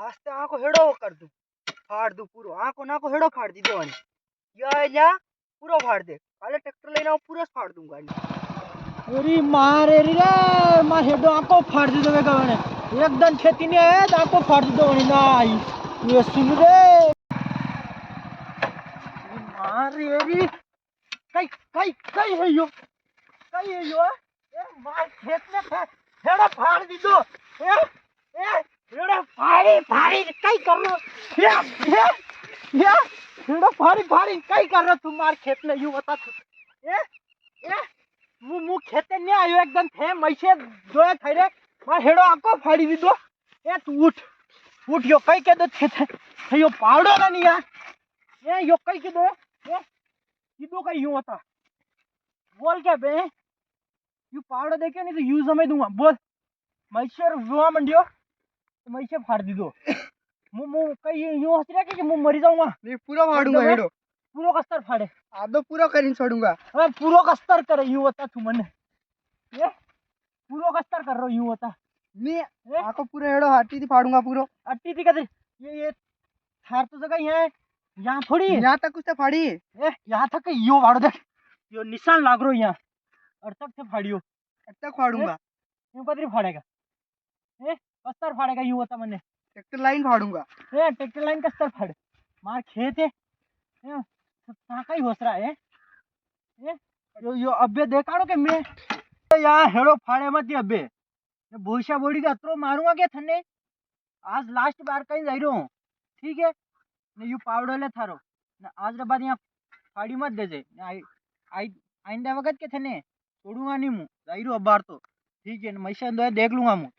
आस्ते आंको हेड़ो कर दूं, फाड़ दूं पूरो आंको नाको हेड़ो फाड़ दी दो या या पूरो फाड़ दे काले ट्रैक्टर लेना आओ पूरा फाड़ दूंगा। अरे मारे रे मार हेडो आंको फाड़ दी दो गवने एकदम खेती ने है आंको फाड़ दी दो ना आई ये सुन रे मारे रे कई कई कई है यो ए मार खेत में हेडो फाड़ दी दो ए हेडो फाड़ी फाड़ी कई कर रो ये हेडो फाड़ी फाड़ी कई कर रो तुम मार खेत में यूं बता तू ए मु खेते नहीं आयो एकदम थे मैसे दोए थाई रे मार हेडो आंको फाड़ी दी दो ए तू उठ यो कई के दो थे यो पावड़ो ना नहीं ए यो कई के दो ए कीधो कई यूं होता बोल क्या बे यू पावड़ो देखे नहीं तो यू समझ दूंगा बोल मैसे रोआ मंडियो तो मैसे फाड़ दी दो मु कई यूं हंस रहा कि मु मर जाऊंगा नहीं पूरा फाड़ूंगा हेड़ो पूरो कस्तर फाड़े आधो पूरा करीन छोड़ूंगा। अरे पूरो कस्तर करे यूं होता तू मने ये पूरो कस्तर कर रहा यूं होता मैं आको पूरा हेड़ो हट्टी थी फाड़ूंगा पूरो अट्टी थी कहते ये थार तो जगह यहाँ थोड़ी यहाँ तक कुछ तो फाड़ी यहाँ तक यो फाड़ो देख यो निशान लाग रो यहाँ और तक से फाड़ियो तक फाड़ूंगा यूं कतरी फाड़ेगा कस्तर फाड़ेगा यूं होता मने ट्रैक्टर लाइन फाड़ूंगा ट्रैक्टर लाइन कस्तर फाड़े मार खेत है का ही होस रहा है यो अबे देखाड़ो के मैं यहाँ हेड़ो फाड़े मत अबे भूसा बोड़ी का अतरो मारूंगा क्या थने आज लास्ट बार कहीं जाई रहो ठीक है ने यू पावड़ो ले थारो ने आज रे बाद यहाँ फाड़ी मत दे जे आइंदा वक्त के थने छोड़ूंगा नहीं मु जाई रो अब बार तो ठीक है मैं से देख लूंगा मु